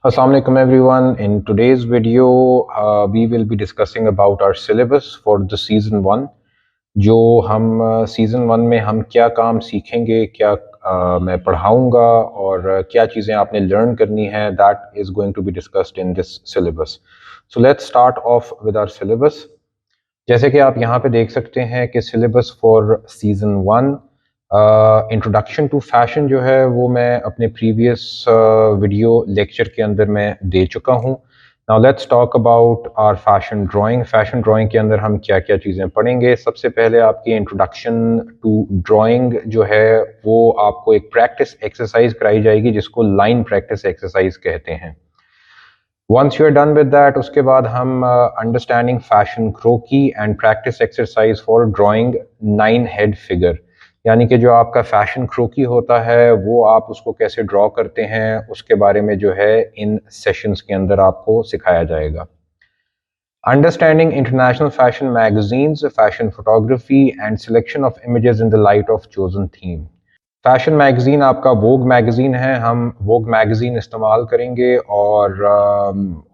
Assalamu alaikum everyone. In today's video, we will be discussing about our syllabus for the season 1. जो हम season 1 में हम क्या काम सीखेंगे, क्या मैं पढ़ाऊँगा और क्या चीज़ें आपने लर्न करनी है, that is going to be discussed in this syllabus. So let's start off with our syllabus. जैसे कि आप यहाँ पे देख सकते हैं कि syllabus for season 1 introduction to fashion जो है वो मैं अपने प्रीवियस वीडियो लेक्चर के अंदर मैं दे चुका हूँ. Now let's talk about our fashion drawing. Fashion drawing के अंदर हम क्या क्या चीज़ें पढ़ेंगे. सबसे पहले आपकी इंट्रोडक्शन टू ड्राइंग जो है वो आपको एक प्रैक्टिस एक्सरसाइज कराई जाएगी जिसको लाइन प्रैक्टिस एक्सरसाइज कहते हैं. Once you are done with that, उसके बाद हम understanding fashion croquis and practice exercise for drawing 9 head figure, यानी कि जो आपका फैशन क्रोकी होता है वो आप उसको कैसे ड्रॉ करते हैं उसके बारे में जो है इन सेशंस के अंदर आपको सिखाया जाएगा. Understanding international fashion magazines, fashion photography and selection of images in the light of chosen theme. Fashion magazine आपका वोग मैगज़ीन है. हम वोग मैगज़ीन इस्तेमाल करेंगे और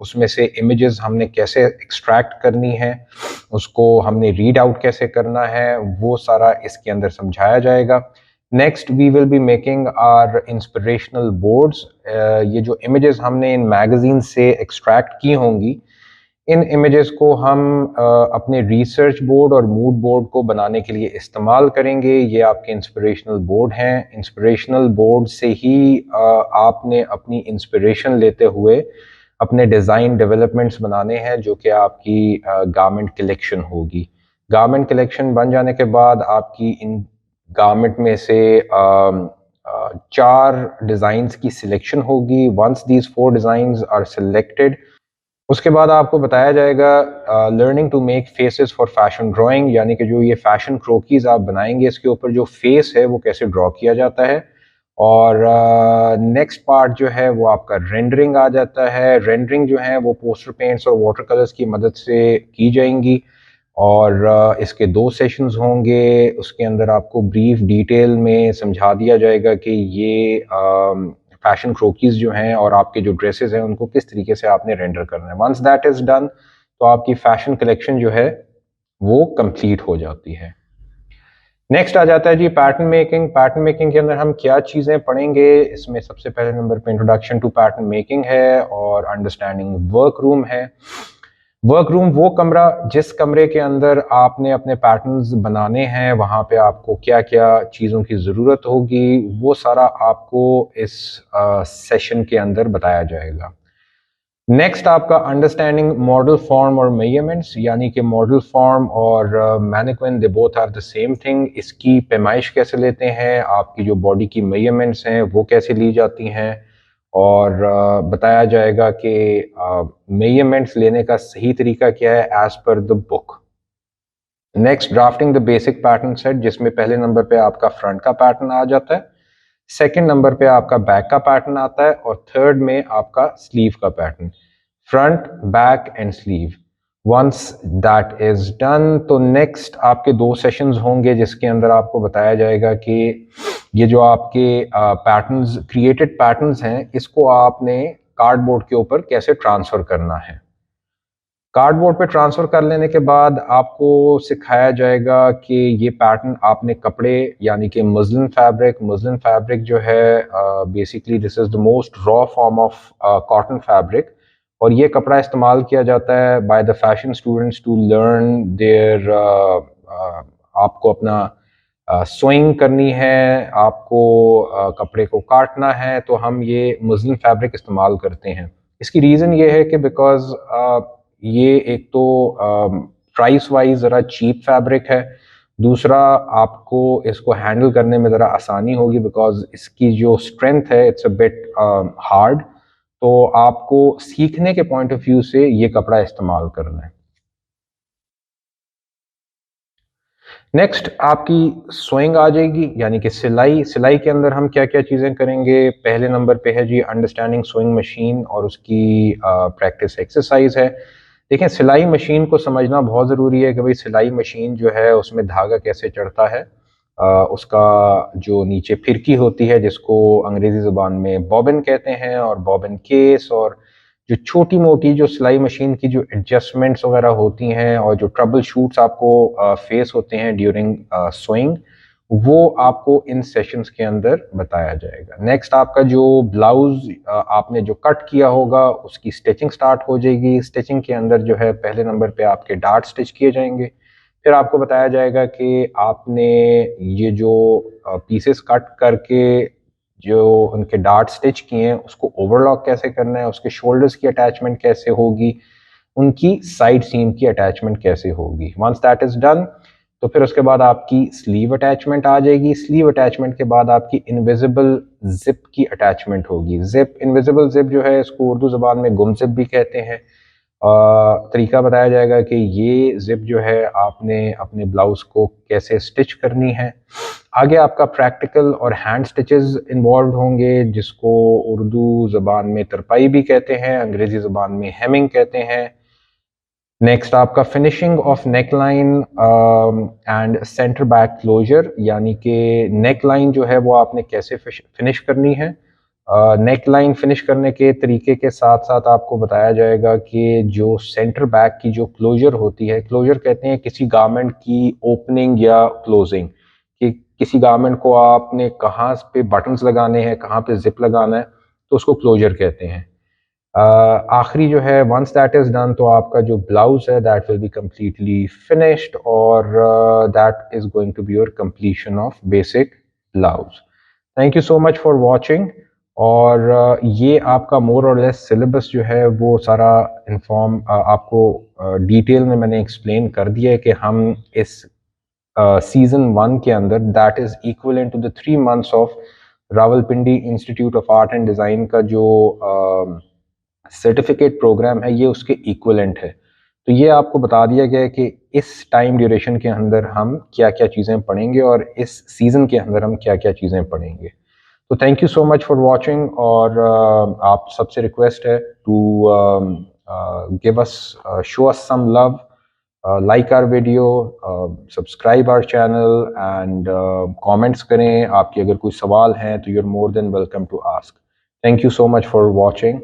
उसमें से इमेजेस हमने कैसे एक्सट्रैक्ट करनी है, उसको हमने रीड आउट कैसे करना है, वो सारा इसके अंदर समझाया जाएगा. Next we will be making our inspirational boards. ये जो इमेजेस हमने इन मैगज़ीन से एक्सट्रैक्ट की होंगी, इन इमेजेस को हम अपने रिसर्च बोर्ड और मूड बोर्ड को बनाने के लिए इस्तेमाल करेंगे. ये आपके इंस्पिरेशनल बोर्ड हैं. इंस्पिरेशनल बोर्ड से ही आपने अपनी इंस्पिरेशन लेते हुए अपने डिज़ाइन डेवलपमेंट्स बनाने हैं जो कि आपकी गारमेंट कलेक्शन होगी. गारमेंट कलेक्शन बन जाने के बाद आपकी इन गारमेंट में से 4 डिज़ाइंस की सिलेक्शन होगी. Once these 4 designs are selected, उसके बाद आपको बताया जाएगा learning to make faces for fashion drawing, यानी कि जो ये फैशन क्रोकीज आप बनाएंगे इसके ऊपर जो फेस है वो कैसे ड्रॉ किया जाता है. और नेक्स्ट पार्ट जो है वो आपका रेंडरिंग आ जाता है. रेंडरिंग जो है वो पोस्टर पेंट्स और वाटर कलर्स की मदद से की जाएंगी और इसके 2 सेशंस होंगे. उसके अंदर आपको ब्रीफ डिटेल में समझा दिया जाएगा कि ये फैशन क्रोकीज जो हैं और आपके जो ड्रेसेस हैं उनको किस तरीके से आपने रेंडर करना है. वंस दैट इज डन तो आपकी फैशन कलेक्शन जो है वो कंप्लीट हो जाती है. नेक्स्ट आ जाता है जी पैटर्न मेकिंग. पैटर्न मेकिंग के अंदर हम क्या चीज़ें पढ़ेंगे. इसमें सबसे पहले नंबर पे इंट्रोडक्शन टू पैटर्न मेकिंग है और अंडरस्टैंडिंग वर्क रूम है. वर्क रूम वो कमरा जिस कमरे के अंदर आपने अपने पैटर्न्स बनाने हैं, वहाँ पे आपको क्या क्या चीज़ों की ज़रूरत होगी वो सारा आपको इस सेशन के अंदर बताया जाएगा. नेक्स्ट आपका अंडरस्टैंडिंग मॉडल फॉर्म और मेजरमेंट्स, यानी कि मॉडल फॉर्म और mannequin they both are the same thing. इसकी पैमाइश कैसे लेते हैं, आपकी जो बॉडी की मेजरमेंट्स हैं वो कैसे ली जाती हैं और बताया जाएगा कि मेजरमेंट्स लेने का सही तरीका क्या है as per the book. Next drafting the basic pattern set, जिसमें पहले नंबर पे आपका फ्रंट का पैटर्न आ जाता है, सेकंड नंबर पे आपका बैक का पैटर्न आता है और थर्ड में आपका स्लीव का pattern. Front, back and sleeve. Once that is done तो नेक्स्ट आपके 2 सेशंस होंगे जिसके अंदर आपको बताया जाएगा कि ये जो आपके पैटर्न्स क्रिएटेड पैटर्न्स हैं इसको आपने कार्डबोर्ड के ऊपर कैसे ट्रांसफर करना है. कार्डबोर्ड पे ट्रांसफर कर लेने के बाद आपको सिखाया जाएगा कि ये पैटर्न आपने कपड़े यानी कि मसलिन फैब्रिक जो है basically this is the most raw form of cotton fabric और ये कपड़ा इस्तेमाल किया जाता है by the fashion students to learn there. आपको अपना सोइंग करनी है, आपको कपड़े को काटना है, तो हम ये मसलिन फैब्रिक इस्तेमाल करते हैं. इसकी रीज़न ये है कि बिकॉज ये एक तो प्राइस वाइज ज़रा चीप फैब्रिक है, दूसरा आपको इसको हैंडल करने में ज़रा आसानी होगी बिकॉज इसकी जो स्ट्रेंथ है इट्स अ बिट हार्ड. तो आपको सीखने के पॉइंट ऑफ व्यू से ये कपड़ा इस्तेमाल करना है. नेक्स्ट आपकी सोइंग आ जाएगी, यानी कि सिलाई. सिलाई के अंदर हम क्या क्या चीज़ें करेंगे. पहले नंबर पे है जी अंडरस्टैंडिंग सोइंग मशीन और उसकी प्रैक्टिस एक्सरसाइज है. देखें, सिलाई मशीन को समझना बहुत ज़रूरी है कि भाई सिलाई मशीन जो है उसमें धागा कैसे चढ़ता है उसका जो नीचे फिरकी होती है जिसको अंग्रेज़ी ज़ुबान में बॉबिन कहते हैं, और बॉबिन केस, और जो छोटी मोटी जो सिलाई मशीन की जो एडजस्टमेंट्स वगैरह होती हैं और जो ट्रबल शूट्स आपको फेस होते हैं ड्यूरिंग सोइंग, वो आपको इन सेशंस के अंदर बताया जाएगा। नेक्स्ट आपका जो ब्लाउज आपने जो कट किया होगा उसकी स्टिचिंग स्टार्ट हो जाएगी। स्टिचिंग के अंदर जो है पहले नंबर पे आपके डार्ट स्टिच किए जाएंगे। फिर आपको बताया जाएगा कि आपने ये जो पीसेस कट करके जो उनके डार्ट स्टिच किए हैं उसको ओवरलॉक कैसे करना है, उसके शोल्डर्स की अटैचमेंट कैसे होगी, उनकी साइड सीम की अटैचमेंट कैसे होगी। वंस दैट इज डन, तो फिर उसके बाद आपकी स्लीव अटैचमेंट आ जाएगी। स्लीव अटैचमेंट के बाद आपकी इनविजिबल जिप की अटैचमेंट होगी। जिप, इनविजिबल जिप जो है इसको उर्दू ज़बान में गुम जिप भी कहते हैं। तरीका बताया जाएगा कि ये जिप जो है आपने अपने ब्लाउज को कैसे स्टिच करनी है। आगे आपका प्रैक्टिकल और हैंड स्टिचेस इन्वॉल्व होंगे, जिसको उर्दू ज़बान में तरपाई भी कहते हैं, अंग्रेज़ी ज़बान में हेमिंग कहते हैं। नेक्स्ट आपका finishing of neck line and centre back closure, यानी कि नेक लाइन जो है वो आपने कैसे फिनिश करनी है। नेक लाइन फिनिश करने के तरीके के साथ साथ आपको बताया जाएगा कि जो सेंटर बैक की जो क्लोजर होती है, क्लोजर कहते हैं किसी गारमेंट की ओपनिंग या क्लोजिंग, कि किसी गारमेंट को आपने कहाँ पे बटन्स लगाने हैं, कहाँ पे जिप लगाना है, तो उसको क्लोजर कहते हैं। आखिरी जो है वंस दैट इज़ डन, तो आपका जो ब्लाउज है that will be completely finished, और that is going to be your completion of basic blouse. Thank you so much for watching. और ये आपका मोर और लेस सिलेबस जो है वो सारा इन्फॉर्म आपको डिटेल में मैंने एक्सप्लेन कर दिया है कि हम इस सीजन 1 के अंदर, that is equivalent to the 3 months of Rawalpindi institute of art and design का जो सर्टिफिकेट प्रोग्राम है, ये उसके इक्वलेंट है। तो ये आपको बता दिया गया है कि इस टाइम ड्यूरेशन के अंदर हम क्या क्या चीज़ें पढ़ेंगे और इस सीज़न के अंदर हम क्या क्या चीज़ें पढ़ेंगे। तो thank you so much for watching, और आप सबसे रिक्वेस्ट है to give us, show us some love, like our video, subscribe our channel, and comments करें। आपके अगर कोई सवाल हैं तो you are more than welcome to ask. Thank you so much for watching.